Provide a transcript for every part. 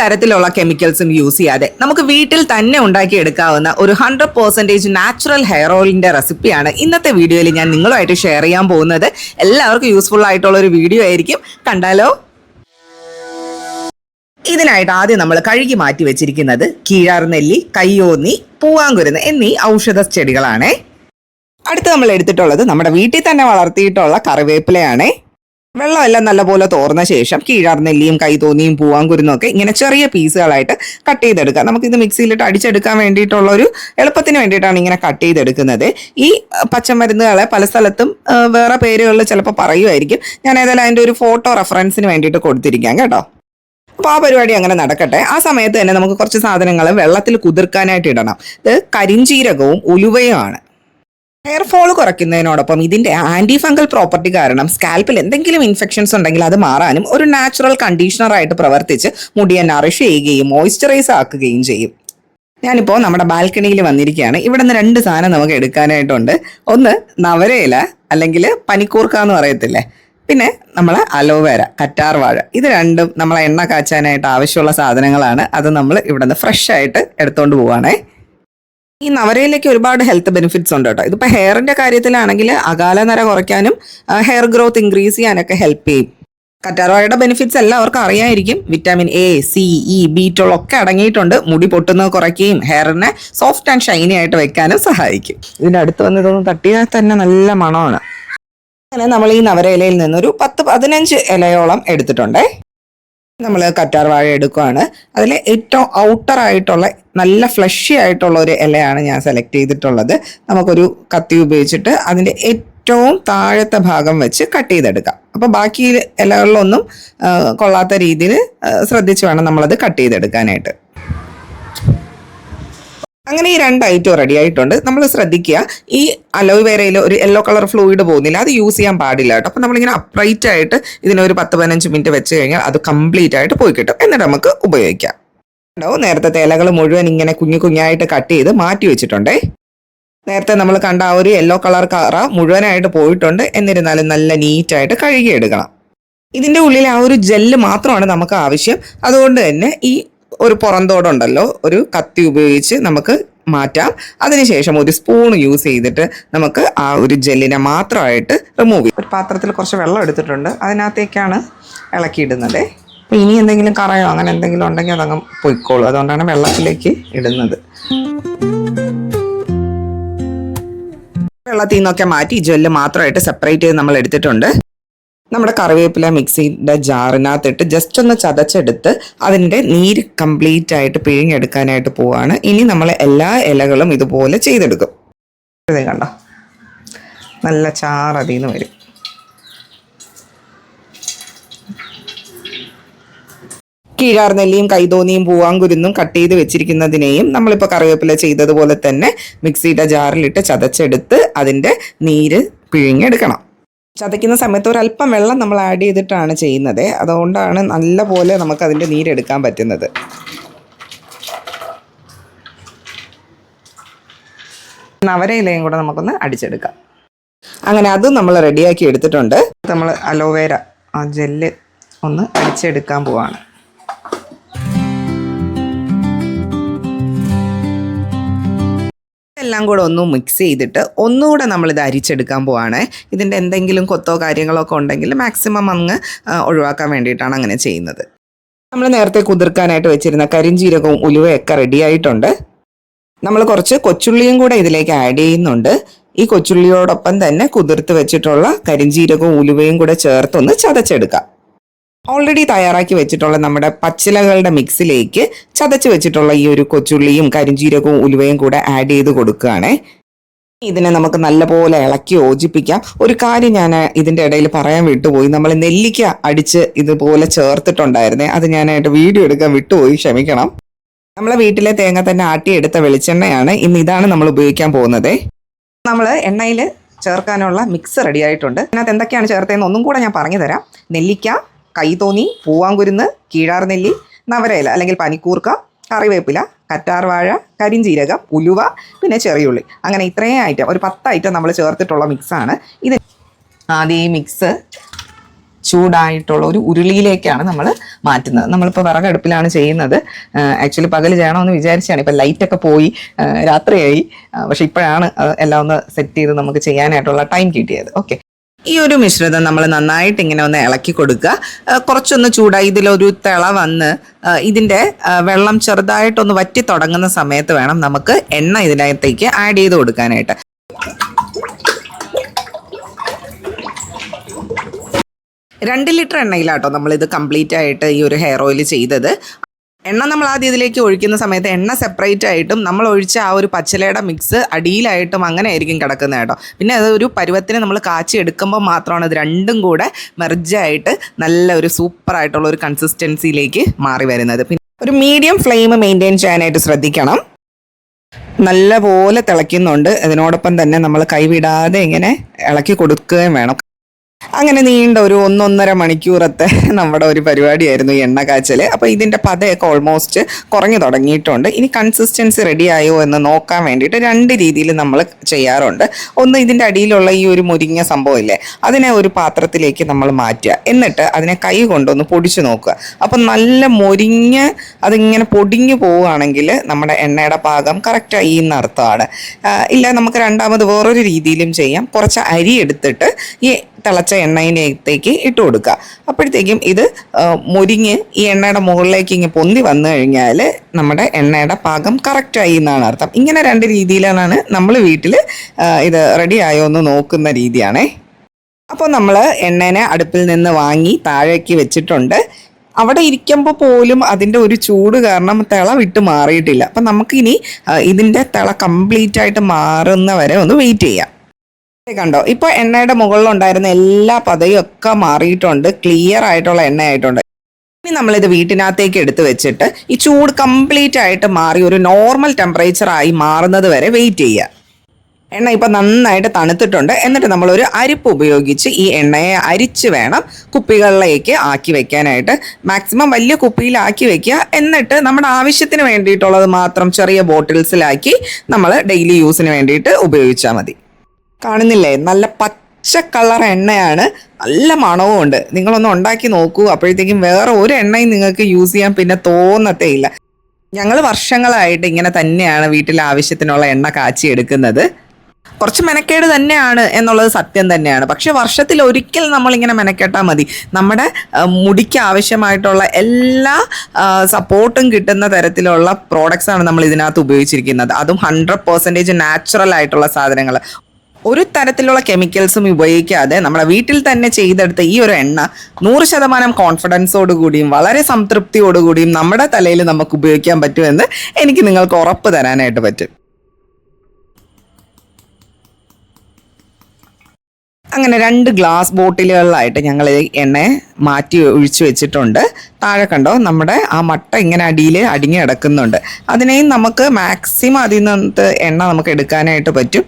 തരത്തിലുള്ള കെമിക്കൽസും യൂസ് ചെയ്യാതെ നമുക്ക് വീട്ടിൽ തന്നെ ഉണ്ടാക്കിയെടുക്കാവുന്ന ഒരു 100% നാച്ചുറൽ ഹെയർ ഓയിലിന്റെ റെസിപ്പിയാണ് ഇന്നത്തെ വീഡിയോയിൽ ഞാൻ നിങ്ങളുമായിട്ട് ഷെയർ ചെയ്യാൻ പോകുന്നത്. എല്ലാവർക്കും യൂസ്ഫുൾ ആയിട്ടുള്ള ഒരു വീഡിയോ ആയിരിക്കും, കണ്ടാലോ? ഇതിനായിട്ട് ആദ്യം നമ്മൾ കഴുകി മാറ്റി വെച്ചിരിക്കുന്നത് കീഴാർനെല്ലി, കയ്യോന്നി, പൂവാങ്കുരുന്ന് എന്നീ ഔഷധ ചെടികളാണ്. അടുത്ത് നമ്മൾ എടുത്തിട്ടുള്ളത് നമ്മുടെ വീട്ടിൽ തന്നെ വളർത്തിയിട്ടുള്ള കറിവേപ്പിലയാണ്. വെള്ളമെല്ലാം നല്ലപോലെ തോർന്ന ശേഷം കീഴാർനെല്ലിയും, കൈതോന്നിയും, പൂവാങ്കുരുന്നും ഒക്കെ ഇങ്ങനെ ചെറിയ പീസുകളായിട്ട് കട്ട് ചെയ്തെടുക്കുക. നമുക്കിത് മിക്സിയിലിട്ട് അടിച്ചെടുക്കാൻ വേണ്ടിയിട്ടുള്ള ഒരു എളുപ്പത്തിന് വേണ്ടിയിട്ടാണ് ഇങ്ങനെ കട്ട് ചെയ്തെടുക്കുന്നത്. ഈ പച്ചമരുന്നുകളെ പല സ്ഥലത്തും വേറെ പേരുകളിൽ ചിലപ്പോൾ പറയുമായിരിക്കും. ഞാൻ ഏതായാലും അതിൻ്റെ ഒരു ഫോട്ടോ റെഫറൻസിന് വേണ്ടിയിട്ട് കൊടുത്തിരിക്കാം കേട്ടോ. അപ്പോൾ ആ പരിപാടി അങ്ങനെ നടക്കട്ടെ. ആ സമയത്ത് തന്നെ നമുക്ക് കുറച്ച് സാധനങ്ങൾ വെള്ളത്തിൽ കുതിർക്കാനായിട്ട് ഇടണം. ഇത് കരിഞ്ജീരകവും ഉലുവയുമാണ്. ഹെയർ ഫോൾ കുറയ്ക്കുന്നതിനോടൊപ്പം ഇതിൻ്റെ ആൻറ്റി ഫംഗൽ പ്രോപ്പർട്ടി കാരണം സ്കാൽപ്പിൽ എന്തെങ്കിലും ഇൻഫെക്ഷൻസ് ഉണ്ടെങ്കിൽ അത് മാറാനും ഒരു നാച്ചുറൽ കണ്ടീഷണറായിട്ട് പ്രവർത്തിച്ച് മുടിയെ നറിഷ് ചെയ്യുകയും മോയ്സ്ചറൈസ് ആക്കുകയും ചെയ്യും. ഞാനിപ്പോൾ നമ്മുടെ ബാൽക്കണിയിൽ വന്നിരിക്കുകയാണ്. ഇവിടെ നിന്ന് 2 സാധനം നമുക്ക് എടുക്കാനായിട്ടുണ്ട്. ഒന്ന് നവരയില അല്ലെങ്കിൽ പനിക്കൂർക്ക എന്ന് പറയത്തില്ലേ, പിന്നെ നമ്മൾ അലോവേര, കറ്റാർ വാഴ. ഇത് രണ്ടും നമ്മളെ എണ്ണ കാച്ചാനായിട്ട് ആവശ്യമുള്ള സാധനങ്ങളാണ്. അത് നമ്മൾ ഇവിടെ നിന്ന് ഫ്രഷ് ആയിട്ട് എടുത്തുകൊണ്ട് പോവുകയാണേ. ഈ നവരയിലേക്ക് ഒരുപാട് ഹെൽത്ത് ബെനിഫിറ്റ്സ് ഉണ്ട് കേട്ടോ. ഇതിപ്പോൾ ഹെയറിൻ്റെ കാര്യത്തിലാണെങ്കിൽ അകാല നര കുറയ്ക്കാനും ഹെയർ ഗ്രോത്ത് ഇൻക്രീസ് ചെയ്യാനൊക്കെ ഹെൽപ്പ് ചെയ്യും. കറ്റാർവാഴയുടെ ബെനിഫിറ്റ്സ് എല്ലാവർക്കും അറിയായിരിക്കും. വിറ്റാമിൻ എ, സി, ഇ, ബി12 ഒക്കെ അടങ്ങിയിട്ടുണ്ട്. മുടി പൊട്ടുന്നത് കുറയ്ക്കുകയും ഹെയറിനെ സോഫ്റ്റ് ആൻഡ് ഷൈനി ആയിട്ട് വെക്കാനും സഹായിക്കും. ഇതിൻ്റെ അടുത്ത് വന്ന് ഇതൊന്ന് തട്ടിയാൽ തന്നെ നല്ല മണമാണ്. അങ്ങനെ നമ്മൾ ഈ നവരയിലയിൽ നിന്നൊരു 10-15 ഇലയോളം എടുത്തിട്ടുണ്ടേ. നമ്മൾ കറ്റാർ വാഴ എടുക്കുകയാണ്. അതിൽ ഏറ്റവും ഔട്ടറായിട്ടുള്ള നല്ല ഫ്ലഷി ആയിട്ടുള്ള ഒരു ഇലയാണ് ഞാൻ സെലക്ട് ചെയ്തിട്ടുള്ളത്. നമുക്കൊരു കത്തി ഉപയോഗിച്ചിട്ട് അതിൻ്റെ ഏറ്റവും താഴത്തെ ഭാഗം വെച്ച് കട്ട് ചെയ്തെടുക്കാം. അപ്പോൾ ബാക്കി ഇലകളിലൊന്നും കൊള്ളാത്ത രീതിയിൽ ശ്രദ്ധിച്ച് വേണം നമ്മളത് കട്ട് ചെയ്തെടുക്കാനായിട്ട്. അങ്ങനെ ഈ 2 ഐറ്റം റെഡി ആയിട്ടുണ്ട്. നമ്മൾ ശ്രദ്ധിക്കുക, ഈ അലോവേരയിൽ ഒരു യെല്ലോ കളർ ഫ്ലൂയിഡ് പോകുന്നില്ല, അത് യൂസ് ചെയ്യാൻ പാടില്ല കേട്ടോ. അപ്പോൾ നമ്മളിങ്ങനെ അപ്രൈറ്റ് ആയിട്ട് ഇതിനൊരു 10-15 മിനിറ്റ് വെച്ച് കഴിഞ്ഞാൽ അത് കംപ്ലീറ്റ് ആയിട്ട് പോയി കിട്ടും. എന്നിട്ട് നമുക്ക് ഉപയോഗിക്കാം. നേരത്തെ ഇലകൾ മുഴുവൻ ഇങ്ങനെ കുഞ്ഞായിട്ട് കട്ട് ചെയ്ത് മാറ്റി വെച്ചിട്ടുണ്ടേ. നേരത്തെ നമ്മൾ കണ്ട ആ ഒരു യെല്ലോ കളർ കറ മുഴുവനായിട്ട് പോയിട്ടുണ്ട്. എന്നിരുന്നാലും നല്ല നീറ്റായിട്ട് കഴുകിയെടുക്കണം. ഇതിൻ്റെ ഉള്ളിൽ ആ ഒരു ജെല്ല് മാത്രമാണ് നമുക്ക് ആവശ്യം. അതുകൊണ്ട് തന്നെ ഈ ഒരു പുറന്തോടുണ്ടല്ലോ, ഒരു കത്തി ഉപയോഗിച്ച് നമുക്ക് മാറ്റാം. അതിനുശേഷം ഒരു സ്പൂൺ യൂസ് ചെയ്തിട്ട് നമുക്ക് ആ ഒരു ജെല്ലിനെ മാത്രമായിട്ട് റിമൂവ് ചെയ്യും. ഒരു പാത്രത്തിൽ കുറച്ച് വെള്ളം എടുത്തിട്ടുണ്ട്, അതിനകത്തേക്കാണ് ഇളക്കിയിടുന്നത്. അപ്പോൾ ഇനി എന്തെങ്കിലും കറയോ അങ്ങനെ എന്തെങ്കിലും ഉണ്ടെങ്കിൽ അതങ്ങ് പൊയ്ക്കോളൂ. അതുകൊണ്ടാണ് വെള്ളത്തിലേക്ക് ഇടുന്നത്. വെള്ളത്തിൽ നിന്നൊക്കെ മാറ്റി ജെല്ല് മാത്രമായിട്ട് സെപ്പറേറ്റ് ചെയ്ത് നമ്മൾ എടുത്തിട്ടുണ്ട്. നമ്മുടെ കറിവേപ്പില മിക്സിയുടെ ജാറിനകത്തിട്ട് ജസ്റ്റ് ഒന്ന് ചതച്ചെടുത്ത് അതിൻ്റെ നീര് കംപ്ലീറ്റ് ആയിട്ട് പിഴിഞ്ഞെടുക്കാനായിട്ട് പോവാണ്. ഇനി നമ്മൾ എല്ലാ ഇലകളും ഇതുപോലെ ചെയ്തെടുക്കും. ഇത് കണ്ടോ, നല്ല ചാറ് അതിൽ നിന്ന് വരും. കീഴാർനെല്ലിയും, കൈതോന്നിയും, പൂവാങ്കുരുന്നും കട്ട് ചെയ്ത് വെച്ചിരിക്കുന്നതിനെയും നമ്മളിപ്പോൾ കറിവേപ്പില ചെയ്തതുപോലെ തന്നെ മിക്സിയുടെ ജാറിലിട്ട് ചതച്ചെടുത്ത് അതിൻ്റെ നീര് പിഴിഞ്ഞെടുക്കണം. ചതയ്ക്കുന്ന സമയത്ത് ഒരല്പം വെള്ളം നമ്മൾ ആഡ് ചെയ്തിട്ടാണ് ചെയ്യുന്നത്. അതുകൊണ്ടാണ് നല്ല പോലെ നമുക്ക് അതിൻ്റെ നീരെടുക്കാൻ പറ്റുന്നത്. നവരയിലയും കൂടെ നമുക്കൊന്ന് അടിച്ചെടുക്കാം. അങ്ങനെ അതും നമ്മൾ റെഡിയാക്കി എടുത്തിട്ടുണ്ട്. നമ്മൾ അലോവേര ആ ജെല്ല് ഒന്ന് അടിച്ചെടുക്കാൻ പോവാണ്. എല്ലാം കൂടെ ഒന്ന് മിക്സ് ചെയ്തിട്ട് ഒന്നുകൂടെ നമ്മളിത് അരിച്ചെടുക്കാൻ പോവാണ്. ഇതിൻ്റെ എന്തെങ്കിലും കൊത്തോ കാര്യങ്ങളോ ഒക്കെ ഉണ്ടെങ്കിൽ മാക്സിമം അങ്ങ് ഒഴിവാക്കാൻ വേണ്ടിയിട്ടാണ് അങ്ങനെ ചെയ്യുന്നത്. നമ്മൾ നേരത്തെ കുതിർക്കാനായിട്ട് വെച്ചിരുന്ന കരിഞ്ജീരകവും ഉലുവയൊക്കെ റെഡി ആയിട്ടുണ്ട്. നമ്മൾ കുറച്ച് കൊച്ചുള്ളിയും കൂടെ ഇതിലേക്ക് ആഡ് ചെയ്യുന്നുണ്ട്. ഈ കൊച്ചുള്ളിയോടൊപ്പം തന്നെ കുതിർത്ത് വെച്ചിട്ടുള്ള കരിഞ്ജീരകവും ഉലുവയും കൂടെ ചേർത്തൊന്ന് ചതച്ചെടുക്കാം. ഓൾറെഡി തയ്യാറാക്കി വെച്ചിട്ടുള്ള നമ്മുടെ പച്ചിലകളുടെ മിക്സിലേക്ക് ചതച്ച് വെച്ചിട്ടുള്ള ഈ ഒരു കൊച്ചുള്ളിയും കരിഞ്ജീരകവും ഉലുവയും കൂടെ ആഡ് ചെയ്ത് കൊടുക്കുകയാണ്. ഇതിനെ നമുക്ക് നല്ലപോലെ ഇളക്കി യോജിപ്പിക്കാം. ഒരു കാര്യം ഞാൻ ഇതിൻ്റെ ഇടയിൽ പറയാൻ വിട്ടുപോയി. നമ്മൾ നെല്ലിക്ക അടിച്ച് ഇതുപോലെ ചേർത്തിട്ടുണ്ടായിരുന്നേ, അത് ഞാനായിട്ട് വീഡിയോ എടുക്കാൻ വിട്ടുപോയി, ക്ഷമിക്കണം. നമ്മളെ വീട്ടിലെ തേങ്ങ തന്നെ ആട്ടിയെടുത്ത വെളിച്ചെണ്ണയാണ്. ഇന്ന് ഇതാണ് നമ്മൾ ഉപയോഗിക്കാൻ പോകുന്നത്. നമ്മൾ എണ്ണയിൽ ചേർക്കാനുള്ള മിക്സ് റെഡി ആയിട്ടുണ്ട്. അതിനകത്ത് എന്തൊക്കെയാണ് ചേർത്തതെന്ന് ഒന്നും കൂടെ ഞാൻ പറഞ്ഞു തരാം. നെല്ലിക്ക, കൈതോന്നി, പൂവാങ്കുരുന്ന്, കീഴാർനെല്ലി, നവരയില അല്ലെങ്കിൽ പനിക്കൂർക്ക, കറിവേപ്പില, കറ്റാർ വാഴ, കരിഞ്ജീരകം, ഉലുവ, പിന്നെ ചെറിയുള്ളി. അങ്ങനെ ഇത്രയും ഐറ്റം, ഒരു 10 ഐറ്റം നമ്മൾ ചേർത്തിട്ടുള്ള മിക്സാണ് ഇത്. ആദ്യം ഈ മിക്സ് ചൂടായിട്ടുള്ള ഒരു ഉരുളിയിലേക്കാണ് നമ്മൾ മാറ്റുന്നത്. നമ്മളിപ്പോൾ വിറകടുപ്പിലാണ് ചെയ്യുന്നത്. ആക്ച്വലി പകൽ ചെയ്യണമെന്ന് വിചാരിച്ചാണ്, ഇപ്പം ലൈറ്റൊക്കെ പോയി രാത്രിയായി. പക്ഷെ ഇപ്പോഴാണ് എല്ലാം ഒന്ന് സെറ്റ് ചെയ്ത് നമുക്ക് ചെയ്യാനായിട്ടുള്ള ടൈം കിട്ടിയത്. ഓക്കെ, ഈ ഒരു മിശ്രിതം നമ്മൾ നന്നായിട്ട് ഇങ്ങനെ ഒന്ന് ഇളക്കി കൊടുക്കുക. കുറച്ചൊന്ന് ചൂടായി ഇതിലൊരു തിള വന്ന് ഇതിൻ്റെ വെള്ളം ചെറുതായിട്ടൊന്ന് വറ്റി തുടങ്ങുന്ന സമയത്ത് വേണം നമുക്ക് എണ്ണ ഇതിനകത്തേക്ക് ആഡ് ചെയ്ത് കൊടുക്കാനായിട്ട്. 2 ലിറ്റർ എണ്ണയിലാട്ടോ നമ്മളിത് കംപ്ലീറ്റ് ആയിട്ട് ഈ ഒരു ഹെയർ ഓയിൽ ചെയ്തത്. എണ്ണ നമ്മൾ ആദ്യം ഇതിലേക്ക് ഒഴിക്കുന്ന സമയത്ത് എണ്ണ സെപ്പറേറ്റ് ആയിട്ടും നമ്മൾ ഒഴിച്ച ആ ഒരു പച്ചിലയുടെ മിക്സ് അടിയിലായിട്ടും അങ്ങനെ ആയിരിക്കും കിടക്കുന്നത് കേട്ടോ. പിന്നെ അത് ഒരു പരുവത്തിന് നമ്മൾ കാച്ചി എടുക്കുമ്പോൾ മാത്രമാണ് ഇത് രണ്ടും കൂടെ മെർജായിട്ട് നല്ല ഒരു സൂപ്പറായിട്ടുള്ള ഒരു കൺസിസ്റ്റൻസിയിലേക്ക് മാറി വരുന്നത്. പിന്നെ ഒരു മീഡിയം ഫ്ലെയിം മെയിൻറ്റെയിൻ ചെയ്യാനായിട്ട് ശ്രദ്ധിക്കണം. നല്ല പോലെ തിളയ്ക്കുന്നുണ്ട്. ഇതിനോടൊപ്പം തന്നെ നമ്മൾ കൈവിടാതെ ഇങ്ങനെ ഇളക്കി കൊടുക്കുകയും വേണം. അങ്ങനെ നീണ്ട ഒരു 1-1.5 മണിക്കൂറത്തെ നമ്മുടെ ഒരു പരിപാടിയായിരുന്നു ഈ എണ്ണ കാച്ചൽ. അപ്പോൾ ഇതിൻ്റെ പതയൊക്കെ ഓൾമോസ്റ്റ് കുറഞ്ഞു തുടങ്ങിയിട്ടുണ്ട്. ഇനി കൺസിസ്റ്റൻസി റെഡി ആയോ എന്ന് നോക്കാൻ വേണ്ടിയിട്ട് 2 രീതിയിൽ നമ്മൾ ചെയ്യാറുണ്ട്. ഒന്ന്, ഇതിൻ്റെ അടിയിലുള്ള ഈ ഒരു മുരിങ്ങ സംഭവമില്ലേ, അതിനെ ഒരു പാത്രത്തിലേക്ക് നമ്മൾ മാറ്റുക. എന്നിട്ട് അതിനെ കൈ കൊണ്ടൊന്ന് പൊടിച്ച് നോക്കുക. അപ്പം നല്ല മൊരിഞ്ഞ് അതിങ്ങനെ പൊടിഞ്ഞു പോവുകയാണെങ്കിൽ നമ്മുടെ എണ്ണയുടെ പാകം കറക്റ്റായി എന്നർത്ഥമാണ്. ഇല്ല, നമുക്ക് രണ്ടാമത് വേറൊരു രീതിയിലും ചെയ്യാം. കുറച്ച് അരി എടുത്തിട്ട് ഈ തിളച്ച എണ്ണയിലേക്ക് ഇട്ട് കൊടുക്കുക. അപ്പോഴത്തേക്കും ഇത് മുരിഞ്ഞ് ഈ എണ്ണയുടെ മുകളിലേക്ക് ഇങ്ങനെ പൊന്തി വന്നു കഴിഞ്ഞാൽ നമ്മുടെ എണ്ണയുടെ പാകം കറക്റ്റായി എന്നാണ് അർത്ഥം. ഇങ്ങനെ 2 രീതിയിലാണ് നമ്മൾ വീട്ടിൽ ഇത് റെഡി ആയോ എന്ന് നോക്കുന്ന രീതിയാണേ. അപ്പോൾ നമ്മൾ എണ്ണേനെ അടുപ്പിൽ നിന്ന് വാങ്ങി താഴേക്ക് വെച്ചിട്ടുണ്ട്. അവിടെ ഇരിക്കുമ്പോൾ പോലും അതിൻ്റെ ഒരു ചൂട് കാരണം തിള വിട്ട് മാറിയിട്ടില്ല. അപ്പം നമുക്കിനി ഇതിൻ്റെ തിള കംപ്ലീറ്റ് ആയിട്ട് മാറുന്നവരെ ഒന്ന് വെയിറ്റ് ചെയ്യാം. കണ്ടോ, ഇപ്പോൾ എണ്ണയുടെ മുകളിലുണ്ടായിരുന്ന എല്ലാ പതയും ഒക്കെ മാറിയിട്ടുണ്ട്, ക്ലിയർ ആയിട്ടുള്ള എണ്ണയായിട്ടുണ്ട്. ഇനി നമ്മളിത് വീട്ടിനകത്തേക്ക് എടുത്ത് വെച്ചിട്ട് ഈ ചൂട് കംപ്ലീറ്റ് ആയിട്ട് മാറി ഒരു നോർമൽ ടെമ്പറേച്ചറായി മാറുന്നത് വരെ വെയിറ്റ് ചെയ്യുക. എണ്ണ ഇപ്പം നന്നായിട്ട് തണുത്തിട്ടുണ്ട്. എന്നിട്ട് നമ്മളൊരു അരിപ്പ് ഉപയോഗിച്ച് ഈ എണ്ണയെ അരിച്ച് വേണം കുപ്പികളിലേക്ക് ആക്കി വെക്കാനായിട്ട്. മാക്സിമം വലിയ കുപ്പിയിലാക്കി വെക്കുക. എന്നിട്ട് നമ്മുടെ ആവശ്യത്തിന് വേണ്ടിയിട്ടുള്ളത് മാത്രം ചെറിയ ബോട്ടിൽസിലാക്കി നമ്മൾ ഡെയിലി യൂസിന് വേണ്ടിയിട്ട് ഉപയോഗിച്ചാൽ മതി. കാണുന്നില്ലേ, നല്ല പച്ച കളർ എണ്ണയാണ്, നല്ല മണവും ഉണ്ട്. നിങ്ങളൊന്ന് ഉണ്ടാക്കി നോക്കൂ. അപ്പോഴത്തേക്കും വേറെ ഒരു എണ്ണയും നിങ്ങൾക്ക് യൂസ് ചെയ്യാൻ പിന്നെ തോന്നത്തേ ഇല്ല. ഞങ്ങൾ വർഷങ്ങളായിട്ട് ഇങ്ങനെ തന്നെയാണ് വീട്ടിൽ ആവശ്യത്തിനുള്ള എണ്ണ കാച്ചിയെടുക്കുന്നത്. കുറച്ച് മെനക്കേട് തന്നെയാണ് എന്നുള്ളത് സത്യം തന്നെയാണ്. പക്ഷെ വർഷത്തിൽ ഒരിക്കൽ നമ്മളിങ്ങനെ മെനക്കെട്ടാൽ മതി. നമ്മുടെ മുടിക്ക് ആവശ്യമായിട്ടുള്ള എല്ലാ സപ്പോർട്ടും കിട്ടുന്ന തരത്തിലുള്ള പ്രോഡക്ട്സാണ് നമ്മൾ ഇതിനകത്ത് ഉപയോഗിച്ചിരിക്കുന്നത്. അതും 100% നാച്ചുറൽ ആയിട്ടുള്ള സാധനങ്ങൾ. ഒരു തരത്തിലുള്ള കെമിക്കൽസും ഉപയോഗിക്കാതെ നമ്മുടെ വീട്ടിൽ തന്നെ ചെയ്തെടുത്ത ഈ ഒരു എണ്ണ 100% കോൺഫിഡൻസോടുകൂടിയും വളരെ സംതൃപ്തിയോടുകൂടിയും നമ്മുടെ തലയിൽ നമുക്ക് ഉപയോഗിക്കാൻ പറ്റുമെന്ന് എനിക്ക് നിങ്ങൾക്ക് ഉറപ്പ് തരാനായിട്ട് പറ്റും. അങ്ങനെ 2 ഗ്ലാസ് ബോട്ടിലുകളിലായിട്ട് ഞങ്ങൾ എണ്ണ മാറ്റി ഒഴിച്ചു വെച്ചിട്ടുണ്ട്. താഴെ കണ്ടോ, നമ്മുടെ ആ മട്ട ഇങ്ങനെ അടിയിൽ അടിഞ്ഞു കിടക്കുന്നുണ്ട്. അതിനെയും നമുക്ക് മാക്സിമം അതിൽ നിന്ന് എണ്ണ നമുക്ക് എടുക്കാനായിട്ട് പറ്റും.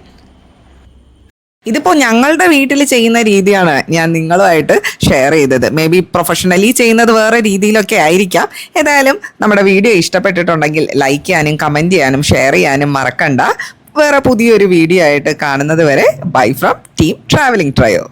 ഇതിപ്പോൾ ഞങ്ങളുടെ വീട്ടിൽ ചെയ്യുന്ന രീതിയാണ് ഞാൻ നിങ്ങളുമായിട്ട് ഷെയർ ചെയ്തത്. മേ ബി പ്രൊഫഷണലി ചെയ്യുന്നത് വേറെ രീതിയിലൊക്കെ ആയിരിക്കാം. ഏതായാലും നമ്മുടെ വീഡിയോ ഇഷ്ടപ്പെട്ടിട്ടുണ്ടെങ്കിൽ ലൈക്ക് ചെയ്യാനും കമൻറ്റ് ചെയ്യാനും ഷെയർ ചെയ്യാനും മറക്കണ്ട. വേറെ പുതിയൊരു വീഡിയോ ആയിട്ട് കാണുന്നത് വരെ bye from team travelling trio.